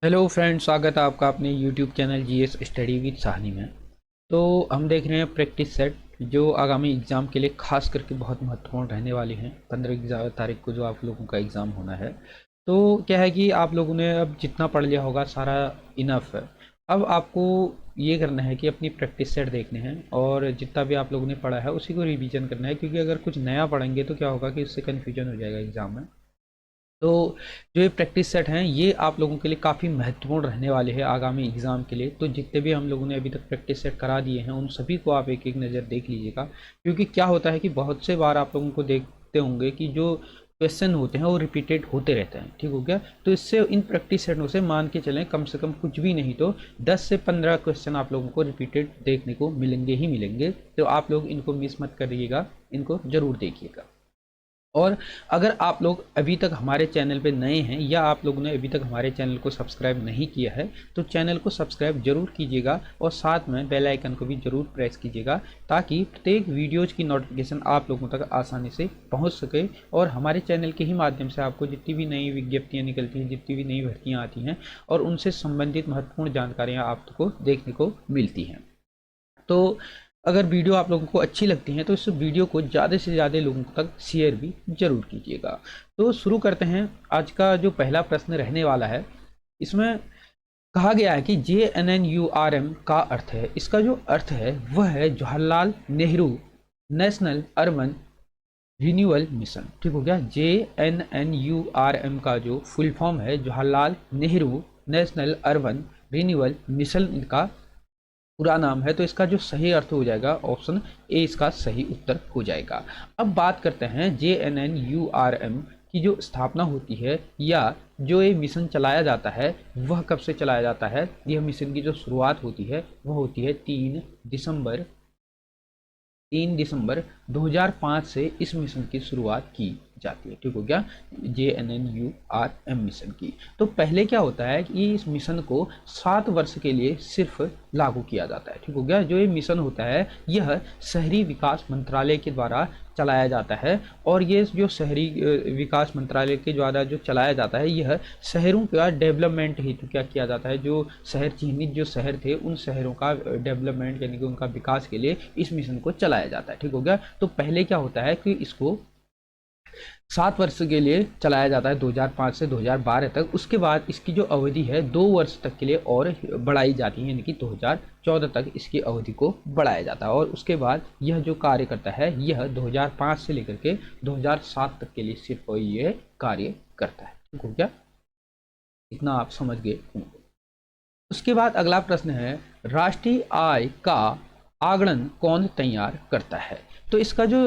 Hello friends, स्वागत है आपका अपने YouTube channel GS study with Sahni में। तो हम देख रहे हैं प्रैक्टिस सेट जो आगामी एग्ज़ाम के लिए खास करके बहुत महत्वपूर्ण रहने वाली हैं। 15 तारीख को जो आप लोगों का एग्ज़ाम होना है, तो क्या है कि आप लोगों ने अब जितना पढ़ लिया होगा सारा इनफ है। अब आपको ये करना है कि अपनी प्रैक्टिस सेट देखने हैं और जितना भी आप लोगों ने पढ़ा है उसी को रिवीजन करना है, क्योंकि अगर कुछ नया पढ़ेंगे तो क्या होगा कि उससे कन्फ्यूजन हो जाएगा एग्ज़ाम में। तो जो ये प्रैक्टिस सेट हैं ये आप लोगों के लिए काफ़ी महत्वपूर्ण रहने वाले हैं आगामी एग्ज़ाम के लिए। तो जितने भी हम लोगों ने अभी तक प्रैक्टिस सेट करा दिए हैं उन सभी को आप एक एक नज़र देख लीजिएगा, क्योंकि क्या होता है कि बहुत से बार आप लोगों को देखते होंगे कि जो क्वेश्चन होते हैं वो रिपीटेड होते रहते हैं। ठीक हो गया? तो इससे इन प्रैक्टिस सेटों से मान के चलें कम से कम कुछ भी नहीं तो 10 से 15 क्वेश्चन आप लोगों को रिपीटेड देखने को मिलेंगे ही मिलेंगे। तो आप लोग इनको मिस मत करिएगा, इनको ज़रूर देखिएगा। और अगर आप लोग अभी तक हमारे चैनल पे नए हैं या आप लोगों ने अभी तक हमारे चैनल को सब्सक्राइब नहीं किया है तो चैनल को सब्सक्राइब जरूर कीजिएगा और साथ में बेल आइकन को भी जरूर प्रेस कीजिएगा, ताकि प्रत्येक वीडियोज़ की नोटिफिकेशन आप लोगों तक आसानी से पहुंच सके और हमारे चैनल के ही माध्यम से आपको जितनी भी नई विज्ञप्तियाँ निकलती हैं, जितनी भी नई भर्तियाँ आती हैं और उनसे संबंधित महत्वपूर्ण जानकारियाँ आपको देखने को मिलती हैं। तो अगर वीडियो आप लोगों को अच्छी लगती है तो इस वीडियो को ज़्यादा से ज़्यादा लोगों तक शेयर भी ज़रूर कीजिएगा। तो शुरू करते हैं। आज का जो पहला प्रश्न रहने वाला है, इसमें कहा गया है कि JNNURM का अर्थ है। इसका जो अर्थ है वह है Jawaharlal Nehru national urban renewal mission. ठीक हो गया? JNNURM का जो फुल फॉर्म है Jawaharlal Nehru national urban renewal mission का पूरा नाम है। तो इसका जो सही अर्थ हो जाएगा ऑप्शन ए इसका सही उत्तर हो जाएगा। अब बात करते हैं JNNURM की जो स्थापना होती है या जो ये मिशन चलाया जाता है वह कब से चलाया जाता है। यह मिशन की जो शुरुआत होती है वह होती है 3 दिसंबर 2005 से इस मिशन की शुरुआत की जाती है। ठीक हो गया? JNNURM मिशन की। तो पहले क्या होता है कि इस मिशन को 7 वर्ष के लिए सिर्फ लागू किया जाता है। ठीक हो गया? जो ये मिशन होता है यह शहरी विकास मंत्रालय के द्वारा चलाया जाता है और ये जो शहरी विकास मंत्रालय के द्वारा जो चलाया जाता है यह शहरों का डेवलपमेंट हेतु क्या किया जाता है। जो शहर चिन्हित जो शहर थे उन शहरों का डेवलपमेंट यानी कि उनका विकास के लिए इस मिशन को चलाया जाता है। ठीक हो गया? तो पहले क्या होता है कि इसको 7 वर्ष के लिए चलाया जाता है 2005 से 2012 तक। उसके बाद इसकी जो अवधि है 2 वर्ष तक के लिए और बढ़ाई जाती है, यानी कि 2014 तक इसकी अवधि को बढ़ाया जाता है और उसके बाद यह जो कार्य करता है यह 2005 से लेकर के 2007 तक के लिए सिर्फ ये कार्य करता है। ठीक हो गया? इतना आप समझ गए होंगे। उसके बाद अगला प्रश्न है, राष्ट्रीय आय का आगणन कौन तैयार करता है। तो इसका जो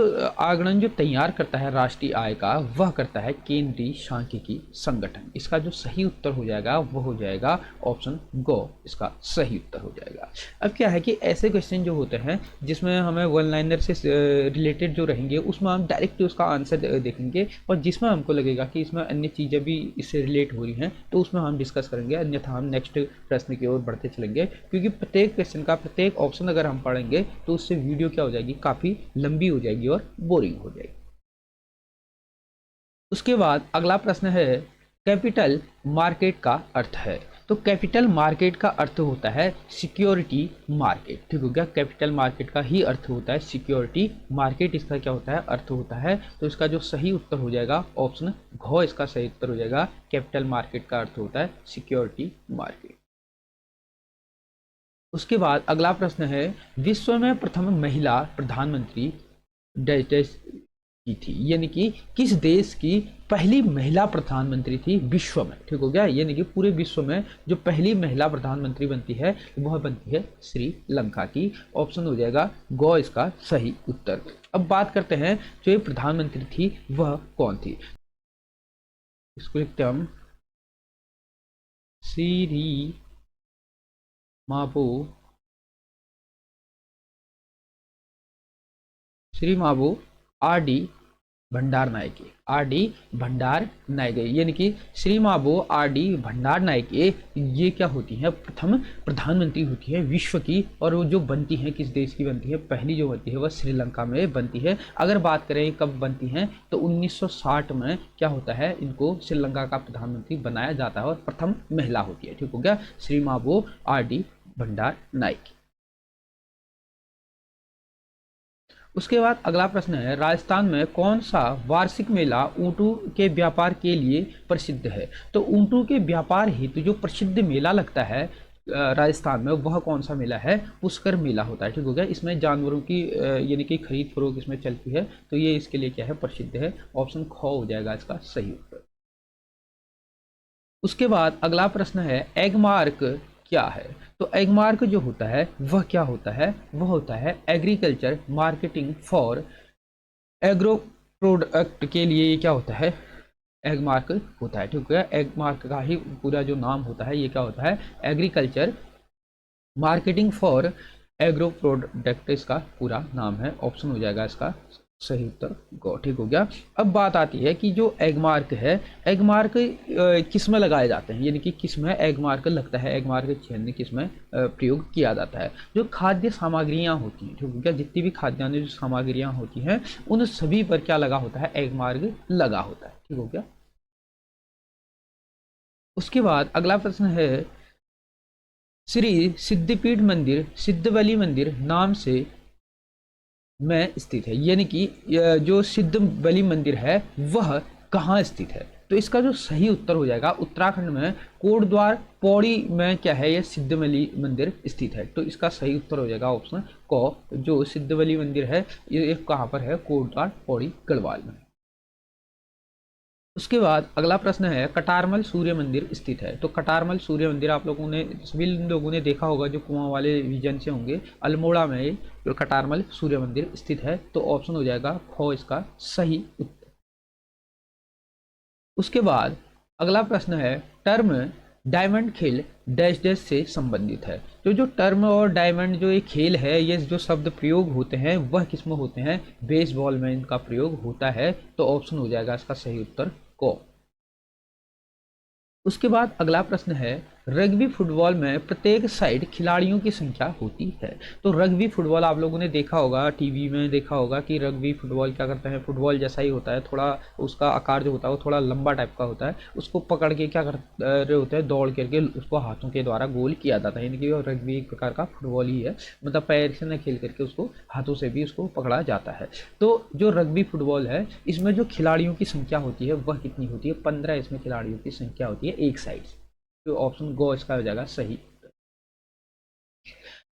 आगणन जो तैयार करता है राष्ट्रीय आय का वह करता है केंद्रीय सांख्यिकी संगठन। इसका जो सही उत्तर हो जाएगा वह हो जाएगा ऑप्शन गो, इसका सही उत्तर हो जाएगा। अब क्या है कि ऐसे क्वेश्चन जो होते हैं जिसमें हमें वन लाइनर से रिलेटेड जो रहेंगे उसमें हम डायरेक्ट उसका आंसर देखेंगे और जिसमें हमको लगेगा कि इसमें अन्य चीज़ें भी इससे रिलेट हो रही हैं तो उसमें हम डिस्कस करेंगे, अन्यथा हम नेक्स्ट प्रश्न की ओर बढ़ते चलेंगे। क्योंकि प्रत्येक क्वेश्चन का प्रत्येक ऑप्शन अगर हम पढ़ेंगे तो उससे वीडियो क्या हो जाएगी, काफ़ी लंबी हो जाएगी और बोरिंग हो जाएगी। उसके बाद अगला प्रश्न है, कैपिटल मार्केट का अर्थ है। तो कैपिटल मार्केट का अर्थ होता है सिक्योरिटी मार्केट। ठीक हो गया? कैपिटल मार्केट का ही अर्थ होता है सिक्योरिटी मार्केट। इसका क्या होता है, अर्थ होता है। तो इसका जो सही उत्तर हो जाएगा ऑप्शन घ, इसका सही उत्तर हो जाएगा। कैपिटल मार्केट का अर्थ होता है सिक्योरिटी मार्केट। उसके बाद अगला प्रश्न है, विश्व में प्रथम महिला प्रधानमंत्री की थी, यानी कि किस देश की पहली महिला प्रधानमंत्री थी विश्व में। ठीक हो गया? यानी कि पूरे विश्व में जो पहली महिला प्रधानमंत्री बनती है वह बनती है श्रीलंका की। ऑप्शन हो जाएगा गो, इसका सही उत्तर। अब बात करते हैं जो ये प्रधानमंत्री थी वह कौन थी। इसको लिखते हम श्री माबू श्री माबू आर डी भंडार नायके, आर डी भंडार नायके, यानी कि श्री माबो आर डी भंडार नायके ये क्या होती हैं, प्रथम प्रधानमंत्री होती है विश्व की, और वो जो बनती हैं किस देश की बनती है, पहली जो बनती है वह श्रीलंका में बनती है। अगर बात करें कब बनती हैं तो 1960 में क्या होता है, इनको श्रीलंका का प्रधानमंत्री बनाया जाता है और प्रथम महिला होती है। ठीक हो गया, श्री माबो आर डी भंडार नायके। उसके बाद अगला प्रश्न है, राजस्थान में कौन सा वार्षिक मेला ऊँटों के व्यापार के लिए प्रसिद्ध है। तो ऊँटों के व्यापार हेतु जो प्रसिद्ध मेला लगता है राजस्थान में, वह कौन सा मेला है, पुष्कर मेला होता है। ठीक हो गया, इसमें जानवरों की यानी कि खरीद फरोख्त इसमें चलती है, तो ये इसके लिए क्या है, प्रसिद्ध है। ऑप्शन ख हो जाएगा इसका सही उत्तर। उसके बाद अगला प्रश्न है, एगमार्क क्या है। तो एगमार्क जो होता है वह क्या होता है, वह होता है agriculture marketing for agro product के लिए ये क्या होता है, एगमार्क होता है। ठीक है, एगमार्क का ही पूरा जो नाम होता है ये क्या होता है, agriculture marketing for agro product इसका पूरा नाम है। ऑप्शन हो जाएगा इसका सही उत्तर गो। ठीक हो गया। अब बात आती है कि जो एगमार्क है, एगमार्क किस में लगाए जाते हैं, यानी कि किस में एगमार्क लगता है, एगमार्क चिन्ह किस में प्रयोग किया जाता है। जो खाद्य सामग्रियां होती हैं, ठीक हो गया, जितनी भी खाद्यान्न जो सामग्रियां होती हैं उन सभी पर क्या लगा होता है, एगमार्क लगा होता है। ठीक हो गया। उसके बाद अगला प्रश्न है, श्री सिद्धपीठ मंदिर सिद्धबली मंदिर नाम से में स्थित है, यानी कि जो सिद्ध बलि मंदिर है वह कहाँ स्थित है। तो इसका जो सही उत्तर हो जाएगा, उत्तराखंड में कोटद्वार पौड़ी में क्या है, यह सिद्ध बलि मंदिर स्थित है। तो इसका सही उत्तर हो जाएगा ऑप्शन क, जो सिद्ध बलि मंदिर है ये कहाँ पर है, कोटद्वार पौड़ी गढ़वाल में। उसके बाद अगला प्रश्न है, कटारमल सूर्य मंदिर स्थित है। तो कटारमल सूर्य मंदिर आप लोगों ने सभी लोगों ने देखा होगा, जो कुआं वाले रीजन से होंगे, अल्मोड़ा में जो कटारमल सूर्य मंदिर स्थित है। तो ऑप्शन हो जाएगा ख इसका सही उत्तर। उसके बाद अगला प्रश्न है, टर्म डायमंड खेल डैश डैश से संबंधित है। तो जो टर्म और डायमंड जो ये खेल है, ये जो शब्द प्रयोग होते हैं वह किसमें होते हैं, बेसबॉल में इनका प्रयोग होता है। तो ऑप्शन हो जाएगा इसका सही उत्तर को। उसके बाद अगला प्रश्न है, रग्बी फुटबॉल में प्रत्येक साइड खिलाड़ियों की संख्या होती है। तो रग्बी फुटबॉल आप लोगों ने देखा होगा, टीवी में देखा होगा कि रग्बी फुटबॉल क्या करते हैं, फुटबॉल जैसा ही होता है, थोड़ा उसका आकार जो होता है वो थोड़ा लंबा टाइप का होता है। उसको पकड़ के क्या कर रहे होते हैं, दौड़ करके उसको हाथों के द्वारा गोल किया जाता है, यानी कि रग्बी एक प्रकार का फुटबॉल ही है, मतलब पैर से न खेल करके उसको हाथों से भी उसको पकड़ा जाता है। तो जो रग्बी फुटबॉल है इसमें जो खिलाड़ियों की संख्या होती है वह कितनी होती है, 15 इसमें खिलाड़ियों की संख्या होती है एक साइड। तो ऑप्शन गो इसका हो जाएगा सही।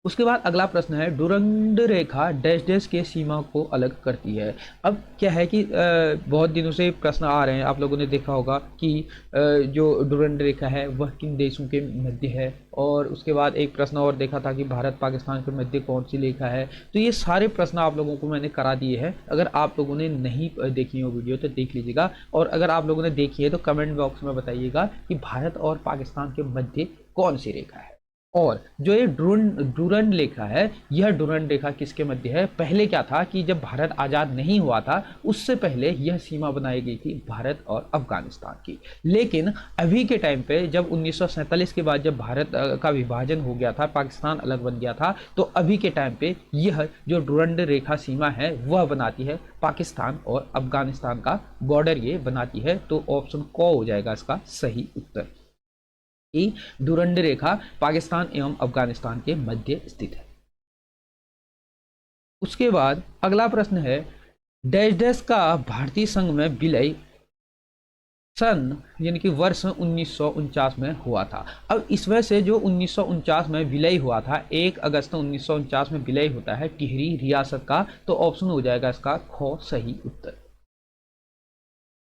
उसके बाद अगला प्रश्न है, डुरंड रेखा डैश डैश के सीमा को अलग करती है। अब क्या है कि बहुत दिनों से प्रश्न आ रहे हैं, आप लोगों ने देखा होगा कि जो डुरंड रेखा है वह किन देशों के मध्य है, और उसके बाद एक प्रश्न और देखा था कि भारत पाकिस्तान के मध्य कौन सी रेखा है। तो ये सारे प्रश्न आप लोगों को मैंने करा दिए हैं। अगर आप लोगों ने नहीं देखी हो वीडियो तो देख लीजिएगा, और अगर आप लोगों ने देखी है तो कमेंट बॉक्स में बताइएगा कि भारत और पाकिस्तान के मध्य कौन सी रेखा है। और जो ये डुरंड रेखा है, यह डुरंड रेखा किसके मध्य है। पहले क्या था कि जब भारत आज़ाद नहीं हुआ था उससे पहले यह सीमा बनाई गई थी भारत और अफगानिस्तान की। लेकिन अभी के टाइम पे जब 1947 के बाद जब भारत का विभाजन हो गया था, पाकिस्तान अलग बन गया था, तो अभी के टाइम पे यह जो डुरंड रेखा सीमा है वह बनाती है पाकिस्तान और अफगानिस्तान का बॉर्डर ये बनाती है। तो ऑप्शन क हो जाएगा इसका सही उत्तर, कि डुरंड रेखा पाकिस्तान एवं अफगानिस्तान के मध्य स्थित है। उसके बाद अगला प्रश्न है, डैश डैश का भारतीय संघ में विलय सन यानी कि वर्ष 1949 में हुआ था। अब इसमें से जो 1949 में विलय हुआ था, 1 अगस्त 1949 में विलय होता है टिहरी रियासत का। तो ऑप्शन हो जाएगा इसका ख सही उत्तर।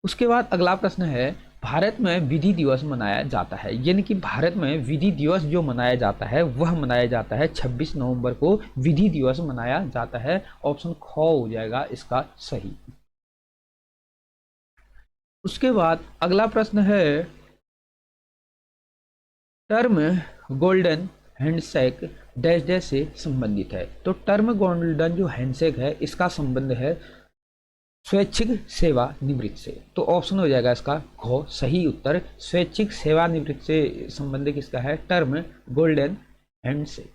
उसके बाद अगला प्रश्न है, भारत में विधि दिवस मनाया जाता है, यानी कि भारत में विधि दिवस जो मनाया जाता है वह मनाया जाता है 26 नवंबर को विधि दिवस मनाया जाता है। ऑप्शन ख हो जाएगा इसका सही। उसके बाद अगला प्रश्न है, term golden handshake dash dash से संबंधित है। तो टर्म गोल्डन जो हैंडशेक है इसका संबंध है स्वैच्छिक सेवानिवृत्त से। तो ऑप्शन हो जाएगा इसका घ सही उत्तर। स्वैच्छिक सेवानिवृत्त से संबंधित किसका है टर्म गोल्डन हैंडशेक।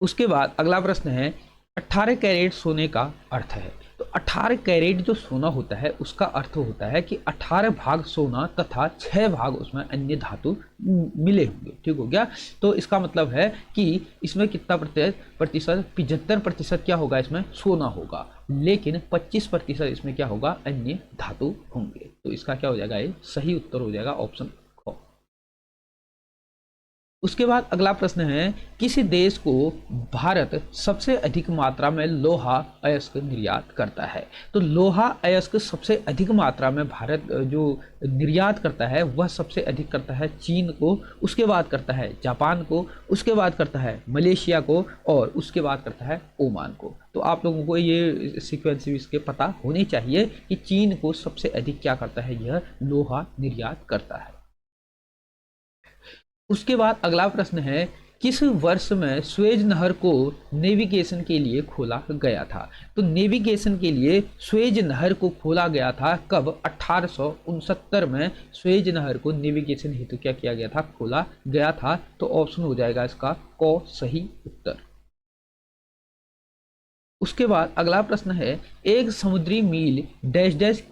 उसके बाद अगला प्रश्न है 18 कैरेट सोने का अर्थ है। तो 18 कैरेट जो सोना होता है उसका अर्थ होता है कि 18 भाग सोना तथा 6 भाग उसमें अन्य धातु मिले होंगे। ठीक हो गया। तो इसका मतलब है कि इसमें कितना प्रतिशत 75% क्या होगा, इसमें सोना होगा, लेकिन 25% इसमें क्या होगा, अन्य धातु होंगे। तो इसका क्या हो जाएगा, ये सही उत्तर हो जाएगा ऑप्शन। उसके बाद अगला प्रश्न है किस देश को भारत सबसे अधिक मात्रा में लोहा अयस्क निर्यात करता है। तो लोहा अयस्क सबसे अधिक मात्रा में भारत जो निर्यात करता है वह सबसे अधिक करता है चीन को, उसके बाद करता है जापान को, उसके बाद करता है मलेशिया को और उसके बाद करता है ओमान को। तो आप लोगों को ये सीक्वेंस इसके पता होने चाहिए कि चीन को सबसे अधिक क्या करता है, यह लोहा निर्यात करता है। उसके बाद अगला प्रश्न है किस वर्ष में स्वेज नहर को नेविगेशन के लिए खोला गया था। तो नेविगेशन के लिए स्वेज नहर को खोला गया था कब, 1869 में स्वेज नहर को नेविगेशन हेतु क्या किया गया था, खोला गया था। तो ऑप्शन हो जाएगा इसका क सही उत्तर। उसके बाद अगला प्रश्न है एक समुद्री मील डैश डैश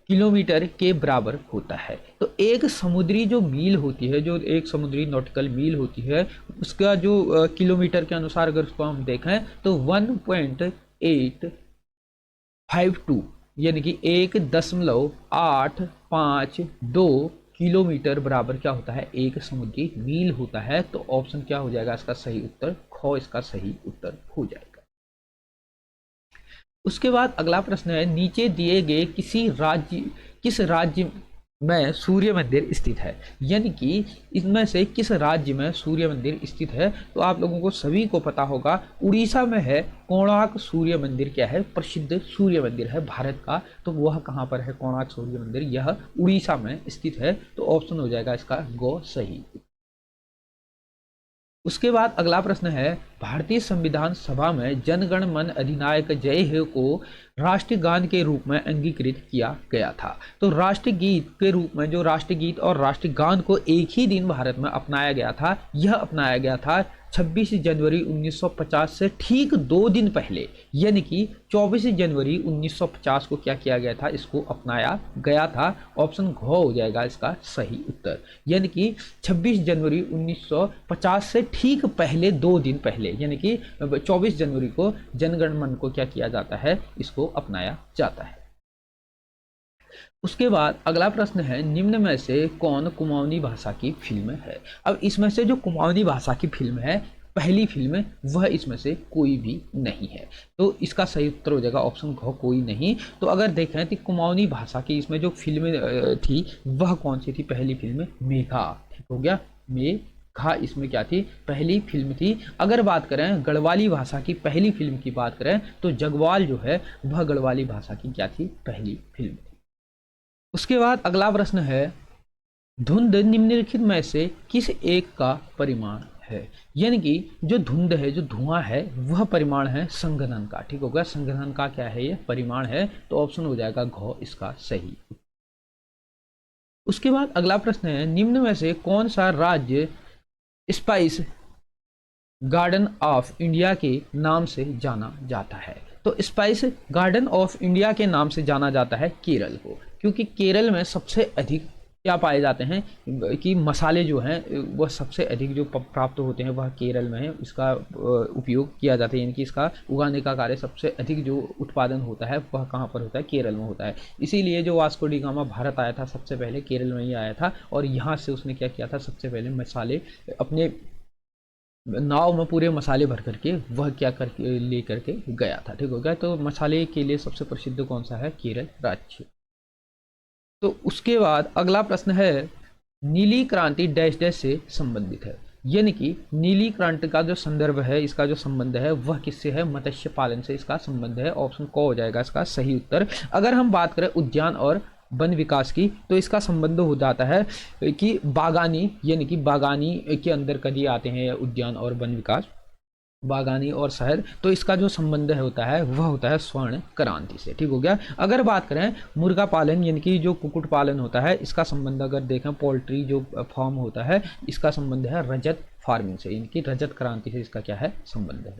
किलोमीटर के बराबर होता है। तो एक समुद्री जो मील होती है, जो एक समुद्री नॉटिकल मील होती है, उसका जो किलोमीटर के अनुसार अगर उसको हम देखें तो 1.852 यानी कि 1.852 किलोमीटर बराबर क्या होता है, एक समुद्री मील होता है। तो ऑप्शन क्या हो जाएगा इसका सही उत्तर, ख इसका सही उत्तर हो जाएगा। उसके बाद अगला प्रश्न है नीचे दिए गए किस राज्य में सूर्य मंदिर स्थित है। यानी कि इसमें से किस राज्य में सूर्य मंदिर स्थित है। तो आप लोगों को सभी को पता होगा उड़ीसा में है कोणार्क सूर्य मंदिर, क्या है, प्रसिद्ध सूर्य मंदिर है भारत का। तो वह कहाँ पर है कोणार्क सूर्य मंदिर, यह उड़ीसा में स्थित है। तो ऑप्शन हो जाएगा इसका ग सही। उसके बाद अगला प्रश्न है भारतीय संविधान सभा में जनगण मन अधिनायक जय हे को राष्ट्रगान के रूप में अंगीकृत किया गया था। तो राष्ट्रगीत के रूप में जो राष्ट्रगीत और राष्ट्रगान को एक ही दिन भारत में अपनाया गया था, यह अपनाया गया था 26 जनवरी 1950 से ठीक 2 दिन पहले, यानी कि 24 जनवरी 1950 को क्या किया गया था, इसको अपनाया गया था। ऑप्शन घ हो जाएगा इसका सही उत्तर। यानी कि 26 जनवरी 1950 से ठीक पहले 2 दिन पहले, यानी कि 24 जनवरी को जनगण मन को क्या किया जाता है, इसको अपनाया जाता है। उसके बाद अगला प्रश्न है निम्न में से कौन कुमाऊनी भाषा की फिल्म है। अब इसमें से जो कुमाऊनी भाषा की फिल्म है, पहली फिल्म, वह इसमें से कोई भी नहीं है। तो इसका सही उत्तर हो जाएगा ऑप्शन घ कोई नहीं। तो अगर देखें तो कुमाऊनी भाषा की इसमें जो फिल्म थी वह कौन सी थी, पहली फिल्म मेघा। ठीक हो गया, मेघा इसमें क्या थी, पहली फिल्म थी। अगर बात करें गढ़वाली भाषा की पहली फिल्म की बात करें तो जगवाल जो है वह गढ़वाली भाषा की क्या थी, पहली फिल्म थी। उसके बाद अगला प्रश्न है धुंध निम्नलिखित में से किस एक का परिमाण है। यानी कि जो धुंध है, जो धुआं है, वह परिमाण है संघनन का। ठीक होगा, संघनन का क्या है, ये परिमाण है। तो ऑप्शन हो जाएगा घ इसका सही। उसके बाद अगला प्रश्न है निम्न में से कौन सा राज्य स्पाइस गार्डन ऑफ इंडिया के नाम से जाना जाता है। तो स्पाइस गार्डन ऑफ इंडिया के नाम से जाना जाता है केरल को, क्योंकि केरल में सबसे अधिक क्या पाए जाते हैं कि मसाले जो हैं वह सबसे अधिक जो प्राप्त होते हैं वह केरल में है, इसका उपयोग किया जाता है। यानी कि इसका उगाने का कार्य सबसे अधिक जो उत्पादन होता है वह कहाँ पर होता है, केरल में होता है। इसीलिए जो वास्को डी गामा भारत आया था सबसे पहले केरल में ही आया था, और यहाँ से उसने क्या किया था, सबसे पहले मसाले अपने नाव में पूरे मसाले भर करके वह क्या करके ले करके गया था। ठीक हो गया। तो मसाले के लिए सबसे प्रसिद्ध कौन सा है, केरल राज्य। तो उसके बाद अगला प्रश्न है नीली क्रांति डैश डैश से संबंधित है। यानी कि नीली क्रांति का जो संदर्भ है, इसका जो संबंध है वह किससे है, मत्स्य पालन से इसका संबंध है। ऑप्शन क हो जाएगा इसका सही उत्तर। अगर हम बात करें उद्यान और वन विकास की तो इसका संबंध हो जाता है कि बागानी, यानी कि बागानी के अंदर कभी आते हैं उद्यान और वन विकास। बागानी और शहद, तो इसका जो संबंध है होता है वह होता है स्वर्ण क्रांति से। ठीक हो गया। अगर बात करें मुर्गा पालन यानी कि जो कुक्कुट पालन होता है, इसका संबंध अगर देखें पोल्ट्री जो फार्म होता है, इसका संबंध है रजत फार्मिंग से, यानी कि रजत क्रांति से इसका क्या है संबंध है।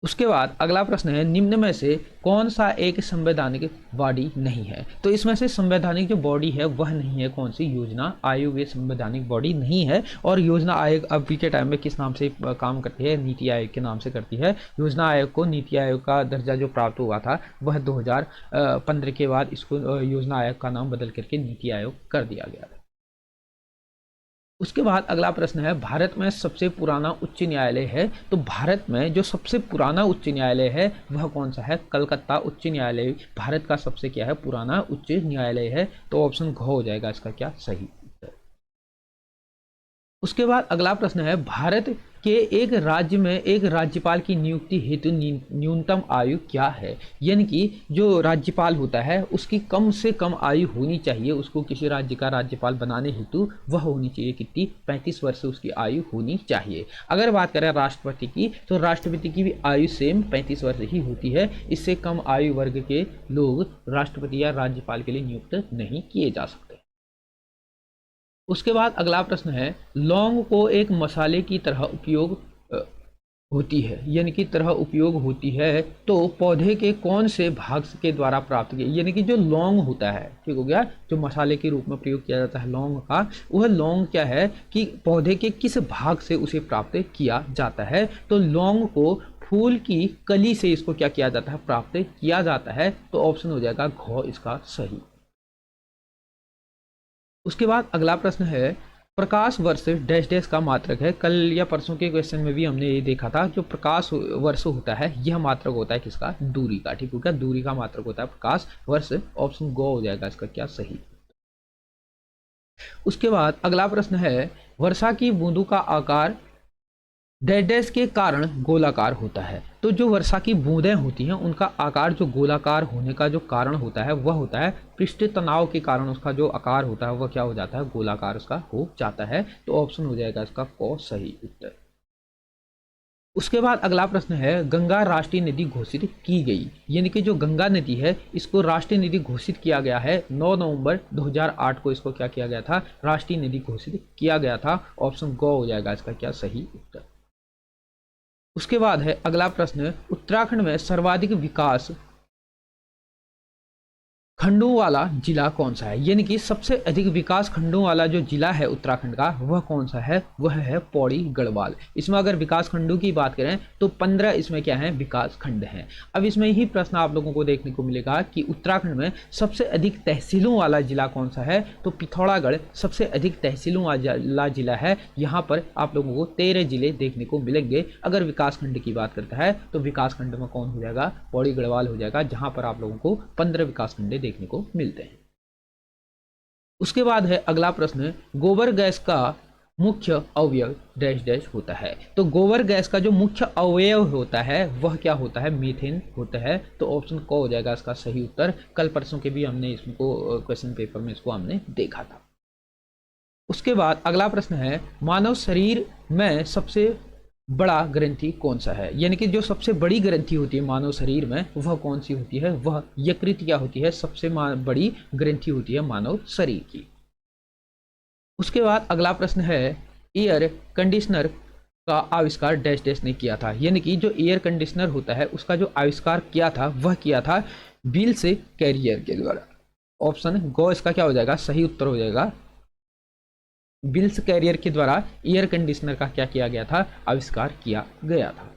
उसके बाद अगला प्रश्न है निम्न में से कौन सा एक संवैधानिक बॉडी नहीं है। तो इसमें से संवैधानिक जो बॉडी है वह नहीं है कौन सी, योजना आयोग ये संवैधानिक बॉडी नहीं है। और योजना आयोग अभी के टाइम में किस नाम से काम करती है, नीति आयोग के नाम से करती है। योजना आयोग को नीति आयोग का दर्जा जो प्राप्त हुआ था वह 2015 के बाद इसको योजना आयोग का नाम बदल करके नीति आयोग कर दिया गया था। उसके बाद अगला प्रश्न है भारत में सबसे पुराना उच्च न्यायालय है। तो भारत में जो सबसे पुराना उच्च न्यायालय है वह कौन सा है, कलकत्ता उच्च न्यायालय भारत का सबसे क्या है पुराना उच्च न्यायालय है। तो ऑप्शन घ हो जाएगा इसका क्या सही। उसके बाद अगला प्रश्न है भारत के एक राज्य में एक राज्यपाल की नियुक्ति हेतु न्यूनतम आयु क्या है। यानी कि जो राज्यपाल होता है उसकी कम से कम आयु होनी चाहिए, उसको किसी राज्य का राज्यपाल बनाने हेतु वह होनी चाहिए कितनी, 35 वर्ष उसकी आयु होनी चाहिए। अगर बात करें राष्ट्रपति की, तो राष्ट्रपति की भी आयु सेम 35 वर्ष ही होती है। इससे कम आयु वर्ग के लोग राष्ट्रपति या राज्यपाल के लिए नियुक्त नहीं किए जा सकते। उसके बाद अगला प्रश्न है लौंग को एक मसाले की तरह उपयोग होती है, यानी कि तरह उपयोग होती है तो पौधे के कौन से भाग के द्वारा प्राप्त किया। यानी कि जो लौंग होता है, ठीक हो गया, जो मसाले के रूप में प्रयोग किया जाता है लौंग का, वह लौंग क्या है कि पौधे के किस भाग से उसे प्राप्त किया जाता है। तो लौंग को फूल की कली से इसको क्या किया जाता है, प्राप्त किया जाता है। तो ऑप्शन हो जाएगा घ इसका सही। उसके बाद अगला प्रश्न है प्रकाश वर्ष डैश डैश का मात्रक है। कल या परसों के क्वेश्चन में भी हमने ये देखा था, जो प्रकाश वर्ष होता है यह मात्रक होता है किसका, दूरी का। ठीक हो गया, दूरी का मात्रक होता है प्रकाश वर्ष। ऑप्शन गो हो जाएगा इसका क्या सही। उसके बाद अगला प्रश्न है वर्षा की बूंदों का आकार डैश डैश के कारण गोलाकार होता है। तो जो वर्षा की बूंदें होती हैं उनका आकार जो गोलाकार होने का जो कारण होता है वह होता है पृष्ठ तनाव के कारण उसका जो आकार होता है वह क्या हो जाता है, गोलाकार उसका हो जाता है। तो ऑप्शन हो जाएगा इसका क सही उत्तर। उसके बाद अगला प्रश्न है गंगा राष्ट्रीय नदी घोषित की गई। यानी कि जो गंगा नदी है इसको राष्ट्रीय नदी घोषित किया गया है 9 नवंबर 2008 को इसको क्या किया गया था, राष्ट्रीय नदी घोषित किया गया था। ऑप्शन ग हो जाएगा इसका क्या सही उत्तर। उसके बाद है अगला प्रश्न उत्तराखंड में सर्वाधिक विकास खंडों वाला जिला कौन सा है। यानी कि सबसे अधिक विकास खंडों वाला जो जिला है उत्तराखंड का वह कौन सा है, वह है पौड़ी गढ़वाल। इसमें अगर विकास खंडों की बात करें तो 15 इसमें क्या है विकास खंड हैं। अब इसमें ही प्रश्न आप लोगों को देखने को मिलेगा कि उत्तराखंड में सबसे अधिक तहसीलों वाला जिला कौन सा है। तो पिथौरागढ़ सबसे अधिक तहसीलों वाला जिला है। यहाँ पर आप लोगों को 13 जिले देखने को मिलेंगे। अगर विकास खंड की बात करता है तो विकास खंड में कौन हो जाएगा, पौड़ी गढ़वाल हो जाएगा, जहां पर आप लोगों को 15 विकास खंड देखने को मिलते हैं। उसके बाद है अगला प्रश्न गोबर गैस का मुख्य अवयव डैश डैश होता है। तो गोबर गैस का जो मुख्य अवयव होता है वह क्या होता है, मीथेन होता है। तो ऑप्शन क हो जाएगा इसका सही उत्तर। कल परसों के भी हमने इसको क्वेश्चन पेपर में इसको हमने देखा था। उसके बाद अगला प्रश्न है मानव शरीर में सबसे बड़ा ग्रंथि कौन सा है। यानी कि जो सबसे बड़ी ग्रंथि होती है मानव शरीर में वह कौन सी होती है, वह यकृत क्या होती है, सबसे बड़ी ग्रंथि होती है मानव शरीर की। उसके बाद अगला प्रश्न है एयर कंडीशनर का आविष्कार डैश डैश ने किया था। यानी कि जो एयर कंडीशनर होता है उसका जो आविष्कार किया था वह किया था बिल्स कैरियर के द्वारा। ऑप्शन गो इसका क्या हो जाएगा, सही उत्तर हो जाएगा। बिल्स कैरियर के द्वारा एयर कंडीशनर का क्या किया गया था, आविष्कार किया गया था।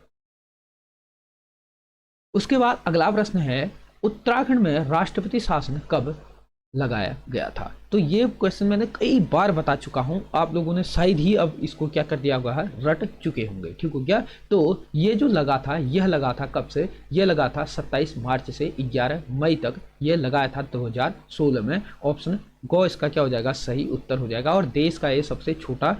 उसके बाद अगला प्रश्न है उत्तराखंड में राष्ट्रपति शासन कब लगाया गया था। तो ये क्वेश्चन मैंने कई बार बता चुका हूं, आप लोगों ने शायद ही अब इसको क्या कर दिया होगा, रट चुके होंगे। ठीक हो गया। तो ये जो लगा था यह लगा था कब से, यह लगा था 27 मार्च से 11 मई तक यह लगाया था 2016 में। ऑप्शन गो इसका क्या हो जाएगा, सही उत्तर हो जाएगा। और देश का ये सबसे छोटा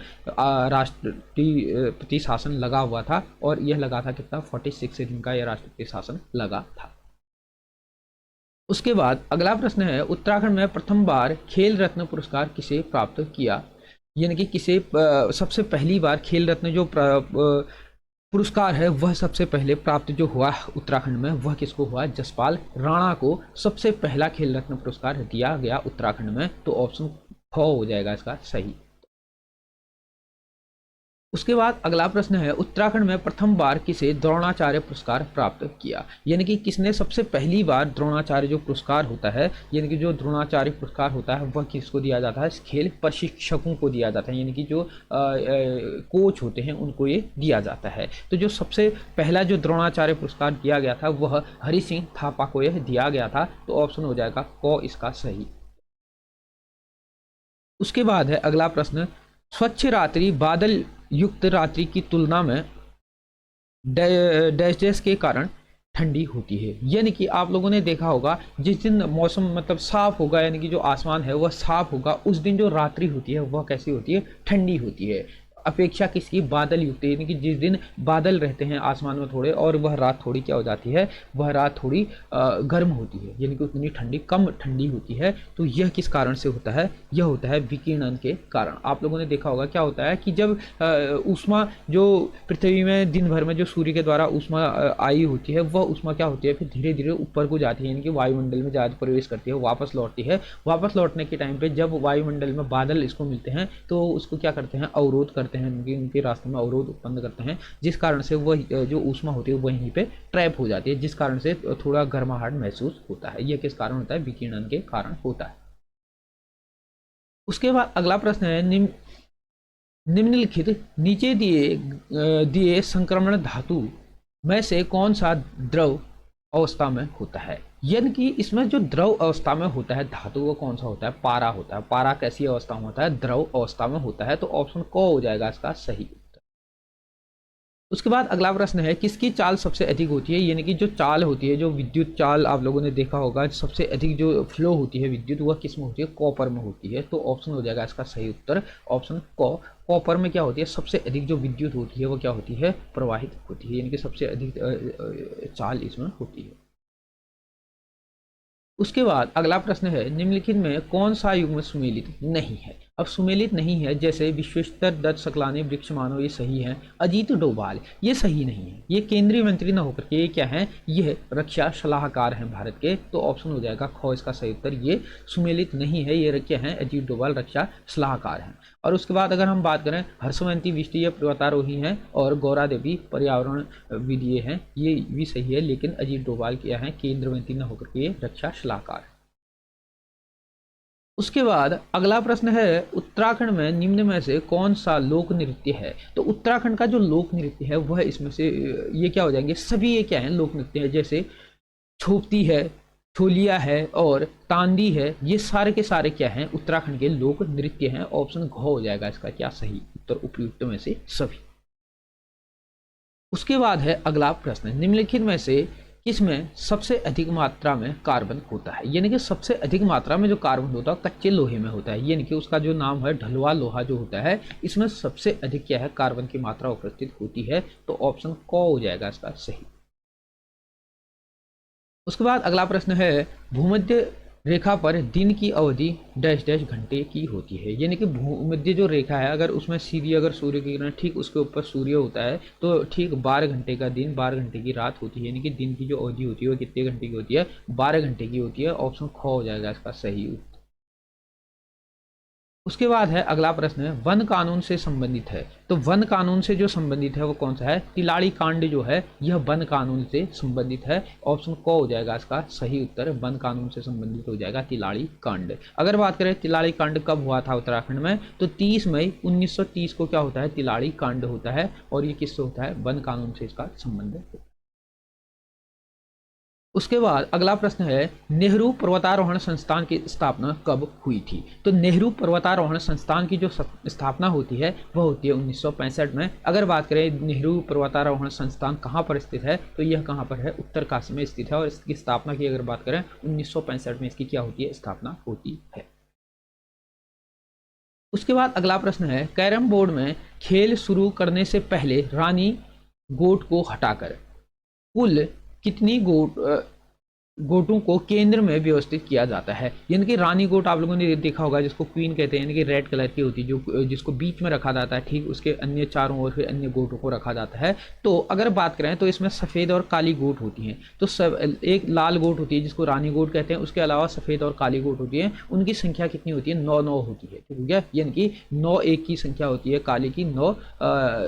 राष्ट्रपति शासन लगा हुआ था और यह लगा था कितना, 46 दिन का यह राष्ट्रपति शासन लगा था। उसके बाद अगला प्रश्न है उत्तराखंड में प्रथम बार खेल रत्न पुरस्कार किसे प्राप्त किया। यानी कि किसे सबसे पहली बार खेल रत्न जो पुरस्कार है वह सबसे पहले प्राप्त जो हुआ उत्तराखंड में, वह किसको हुआ? जसपाल राणा को सबसे पहला खेल रत्न पुरस्कार दिया गया उत्तराखंड में। तो ऑप्शन ख हो जाएगा इसका सही। उसके बाद अगला प्रश्न है, उत्तराखंड में प्रथम बार किसे द्रोणाचार्य पुरस्कार प्राप्त किया? यानी कि किसने सबसे पहली बार द्रोणाचार्य जो पुरस्कार होता है, यानी कि जो द्रोणाचार्य पुरस्कार होता है वह किसको दिया जाता है? खेल प्रशिक्षकों को दिया जाता है, यानी कि जो कोच होते हैं उनको ये दिया जाता है। तो जो सबसे पहला जो द्रोणाचार्य पुरस्कार दिया गया था वह हरि सिंह थापा को यह दिया गया था। तो ऑप्शन हो जाएगा क इसका सही। उसके बाद है अगला प्रश्न, स्वच्छ रात्रि बादल युक्त रात्रि की तुलना में डैश डैश के कारण ठंडी होती है। यानी कि आप लोगों ने देखा होगा जिस दिन मौसम मतलब साफ होगा, यानी कि जो आसमान है वह साफ होगा, उस दिन जो रात्रि होती है वह कैसी होती है? ठंडी होती है, अपेक्षा किसकी? बादल युक्त, यानी कि जिस दिन बादल रहते हैं आसमान में थोड़े और वह रात थोड़ी क्या हो जाती है? वह रात थोड़ी गर्म होती है, यानी कि उतनी ठंडी कम ठंडी होती है। तो यह किस कारण से होता है? यह होता है विकिरण के कारण। आप लोगों ने देखा होगा क्या होता है कि जब ऊष्मा जो पृथ्वी में दिन भर में जो सूर्य के द्वारा ऊष्मा आई होती है वह ऊष्मा क्या होती है? फिर धीरे धीरे ऊपर को जाती है, यानी कि वायुमंडल में ज़्यादा प्रवेश करती है, वापस लौटती है। वापस लौटने के टाइम पे जब वायुमंडल में बादल इसको मिलते हैं तो उसको क्या करते हैं? अवरोध करते हैं, उनके रास्ते में अवरोध उत्पन्न करते हैं, जिस कारण से वह जो ऊष्मा होती है वहीं पे ट्रैप हो जाती है, जिस कारण से थोड़ा गर्माहट महसूस होता है। यह किस कारण होता है? विकिरण के कारण होता है। उसके बाद अगला प्रश्न है, निम्नलिखित नीचे दिए संक्रमण धातु में से कौन सा द्रव अवस्था में होता है? यानी कि इसमें जो द्रव अवस्था में होता है धातु वो कौन सा होता है? पारा होता है। पारा कैसी अवस्था में होता है? द्रव अवस्था में होता है। तो ऑप्शन क हो जाएगा इसका सही उत्तर। उसके बाद अगला प्रश्न है, किसकी चाल सबसे अधिक होती है? यानी कि जो चाल होती है, जो विद्युत चाल आप लोगों ने देखा होगा, सबसे अधिक जो फ्लो होती है विद्युत वह किस में होती है? कॉपर में होती है। तो ऑप्शन हो जाएगा इसका सही उत्तर ऑप्शन क। कॉपर में क्या होती है? सबसे अधिक जो विद्युत होती है वो क्या होती है? प्रवाहित होती है, यानी कि सबसे अधिक चाल इसमें होती है। उसके बाद अगला प्रश्न है, निम्नलिखित में कौन सा युग्म सुमेलित नहीं है? अब सुमेलित नहीं है जैसे विश्वेश्वर दत्त सकलानी वृक्ष मानो, ये सही है। अजीत डोभाल ये सही नहीं है, ये केंद्रीय मंत्री न होकर के ये क्या है? यह रक्षा सलाहकार हैं भारत के। तो ऑप्शन हो जाएगा ख इसका सही उत्तर। ये सुमेलित नहीं है, ये क्या है? अजीत डोभाल रक्षा सलाहकार हैं। और उसके बाद अगर हम बात करें, हर्षवंती बिष्ट ये पर्वतारोही हैं और गौरा देवी पर्यावरण विदीय हैं, ये भी सही है। लेकिन अजीत डोभाल क्या है? केंद्रीय मंत्री न होकर के ये रक्षा सलाहकार। उसके बाद अगला प्रश्न है, उत्तराखंड में निम्न में से कौन सा लोक नृत्य है? तो उत्तराखंड का जो लोक नृत्य है वह इसमें से ये क्या हो जाएंगे? सभी ये क्या है? लोक नृत्य है। जैसे छोपती है, छोलिया है और तांदी है, ये सारे के सारे क्या हैं? उत्तराखंड के लोक नृत्य हैं। ऑप्शन घ हो जाएगा इसका क्या सही उत्तर उपयुक्त में से सभी। उसके बाद है अगला प्रश्न, निम्नलिखित में से किसमें सबसे अधिक मात्रा में कार्बन होता है? यानी कि सबसे अधिक मात्रा में जो कार्बन होता है कच्चे लोहे में होता है, यानी कि उसका जो नाम है ढलवा लोहा जो होता है, इसमें सबसे अधिक क्या है? कार्बन की मात्रा उपस्थित होती है। तो ऑप्शन क हो जाएगा इसका सही। उसके बाद अगला प्रश्न है, भूमध्य रेखा पर दिन की अवधि डैश डैश घंटे की होती है? यानी कि भूमध्य जो रेखा है अगर उसमें सीधी अगर सूर्य की किरण ठीक उसके ऊपर सूर्य होता है तो ठीक 12 घंटे का दिन 12 घंटे की रात होती है, यानी कि दिन की जो अवधि होती है वो कितने घंटे की होती है? 12 घंटे की होती है। ऑप्शन ख हो जाएगा इसका सही उत्तर। उसके बाद है अगला प्रश्न है, वन कानून से संबंधित है। तो वन कानून से जो संबंधित है वो कौन सा है? तिलाड़ी कांड जो है यह वन कानून से संबंधित है। ऑप्शन क हो जाएगा इसका सही उत्तर। वन कानून से संबंधित हो जाएगा तिलाड़ी कांड। अगर बात करें तिलाड़ी कांड कब हुआ था उत्तराखंड में, तो 30 मई 1930 को क्या होता है? तिलाड़ी कांड होता है। और ये किससे होता है? वन कानून से इसका संबंध होता है। उसके बाद अगला प्रश्न है, नेहरू पर्वतारोहण संस्थान की स्थापना कब हुई थी? तो नेहरू पर्वतारोहण संस्थान की जो स्थापना होती है वह होती है 1965 में। अगर बात करें नेहरू पर्वतारोहण संस्थान कहाँ पर स्थित है, तो यह कहाँ पर है? उत्तरकाशी में स्थित है। और इसकी स्थापना की अगर बात करें 1965 में इसकी क्या होती है? स्थापना होती है। उसके बाद अगला प्रश्न है, कैरम बोर्ड में खेल शुरू करने से पहले रानी गोट को हटाकर कुल कितनी गोट गोटों को केंद्र में व्यवस्थित किया जाता है। यानी कि रानी गोट आप लोगों ने देखा होगा, जिसको क्वीन कहते हैं, यानी कि रेड कलर की होती है, जो जिसको बीच में रखा जाता है, ठीक उसके अन्य चारों ओर फिर अन्य गोटों को रखा जाता है। तो अगर बात करें तो इसमें सफ़ेद और काली गोट होती हैं। तो सब एक लाल गोट होती है जिसको रानी गोट कहते हैं, उसके अलावा सफ़ेद और काली गोट होती है। उनकी संख्या कितनी होती है? 9 होती है, ठीक हो गया। यानी कि 9 एक की संख्या होती है, काली की 9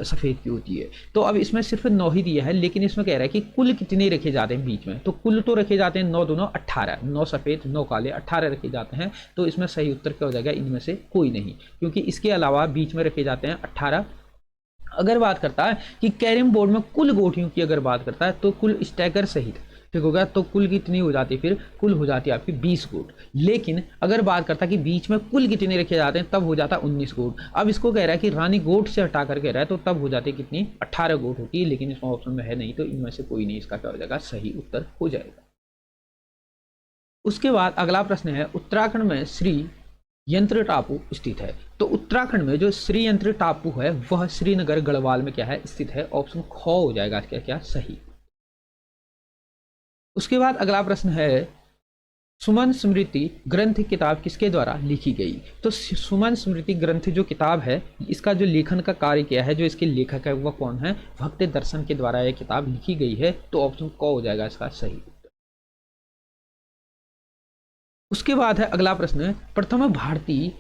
सफ़ेद की होती है। तो अब इसमें सिर्फ 9 ही दिया है, लेकिन इसमें कह रहा है कि कुल कितने रखे जाते हैं बीच में। तो कुल तो रखे जाते हैं 9 दूना 18, 9 सफ़ेद 9 काले 18 रखे जाते हैं। तो इसमें सही उत्तर क्या हो जाएगा? इनमें से कोई नहीं, क्योंकि इसके अलावा बीच में रखे जाते हैं 18। अगर बात करता है कि कैरम बोर्ड में कुल गोटियों की अगर बात करता है तो कुल स्टैगर सहित, ठीक होगा, तो कुल कितनी हो जाती है? फिर कुल हो जाती है आपकी 20 गोट। लेकिन अगर बात करता है कि बीच में कुल कितने रखे जाते हैं, तब हो जाता है 19 गोट। अब इसको कह रहा है कि रानी गोट से हटा कर कह रहा है, तो तब हो जाती है कितनी? 18 गोट होती है। लेकिन इसमें ऑप्शन में है नहीं, तो इनमें से कोई नहीं, इसका क्या हो जाएगा? सही उत्तर हो जाएगा। उसके बाद अगला प्रश्न है, उत्तराखंड में श्री यंत्र टापू स्थित है। तो उत्तराखंड में जो श्री यंत्र टापू है वह श्रीनगर गढ़वाल में क्या है? स्थित है। ऑप्शन ख हो जाएगा क्या क्या सही। उसके बाद अगला प्रश्न है, सुमन स्मृति ग्रंथ किताब किसके द्वारा लिखी गई? तो सुमन स्मृति ग्रंथ जो किताब है, इसका जो लेखन का कार्य किया है, जो इसके लेखक है वह कौन है? भक्त दर्शन के द्वारा यह किताब लिखी गई है। तो ऑप्शन क हो जाएगा इसका सही। उसके बाद है अगला प्रश्न, प्रथम भारतीय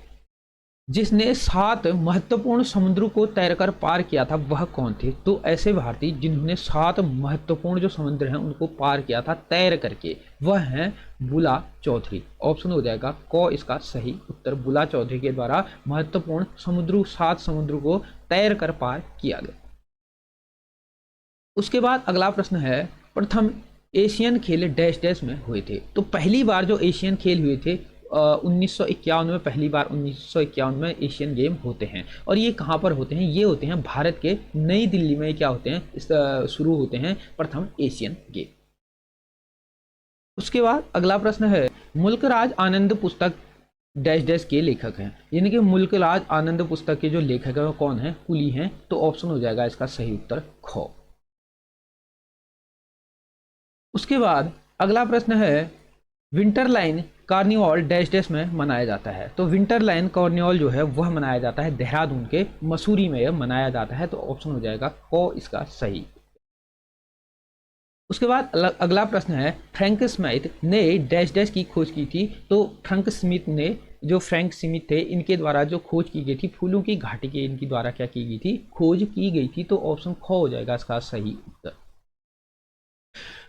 जिसने 7 महत्वपूर्ण समुद्रों को तैरकर पार किया था वह कौन थे? तो ऐसे भारतीय जिन्होंने 7 महत्वपूर्ण जो समुद्र हैं उनको पार किया था तैर करके, वह हैं बुला चौधरी। ऑप्शन हो जाएगा क इसका सही उत्तर। बुला चौधरी के द्वारा महत्वपूर्ण समुद्रों 7 समुद्रों को तैर कर पार किया गया। उसके बाद अगला प्रश्न है, प्रथम एशियन खेल डैश डैश में हुए थे। तो पहली बार जो एशियन खेल हुए थे 1951 में, पहली बार 1951 में एशियन गेम होते हैं। और ये कहाँ पर होते हैं? ये होते हैं भारत के नई दिल्ली में। क्या होते हैं? शुरू होते हैं प्रथम एशियन गेम। उसके बाद अगला प्रश्न है, मुल्कराज आनंद पुस्तक डैश डैश के लेखक हैं। यानी कि मुल्कराज आनंद पुस्तक के जो लेखक है वो कौन है? कुली हैं। तो ऑप्शन हो जाएगा इसका सही उत्तर ख। उसके बाद अगला प्रश्न है, विंटरलाइन कार्निवल डैश डैश में मनाया जाता है। तो विंटरलाइन कार्निवल जो है वह मनाया जाता है देहरादून के मसूरी में यह मनाया जाता है। तो ऑप्शन हो जाएगा क इसका सही। उसके बाद अगला प्रश्न है, फ्रैंक स्मिथ ने डैश डैश की खोज की थी। तो फ्रैंक स्मिथ ने, जो फ्रैंक स्मिथ थे, इनके द्वारा जो खोज की गई थी फूलों की घाटी के, इनके द्वारा क्या की गई थी? खोज की गई थी। तो ऑप्शन ख हो जाएगा इसका सही उत्तर।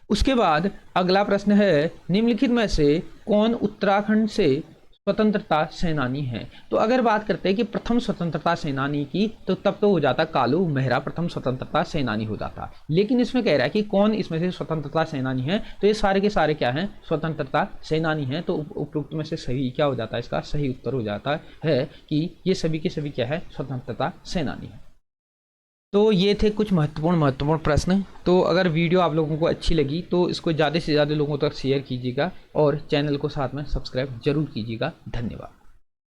उसके बाद अगला प्रश्न है, निम्नलिखित में से कौन उत्तराखंड से स्वतंत्रता सेनानी है? तो अगर बात करते हैं कि प्रथम स्वतंत्रता सेनानी की, तो तब तो हो जाता कालू मेहरा प्रथम स्वतंत्रता सेनानी हो जाता। लेकिन इसमें कह रहा है कि कौन इसमें से स्वतंत्रता सेनानी है, तो ये सारे के सारे क्या हैं? स्वतंत्रता सेनानी हैं। तो उपरोक्त में से सही क्या हो जाता है? इसका सही उत्तर हो जाता है कि ये सभी के सभी क्या है? स्वतंत्रता सेनानी है। तो ये थे कुछ महत्वपूर्ण प्रश्न। तो अगर वीडियो आप लोगों को अच्छी लगी तो इसको ज़्यादा से ज़्यादा लोगों तक शेयर कीजिएगा और चैनल को साथ में सब्सक्राइब जरूर कीजिएगा। धन्यवाद।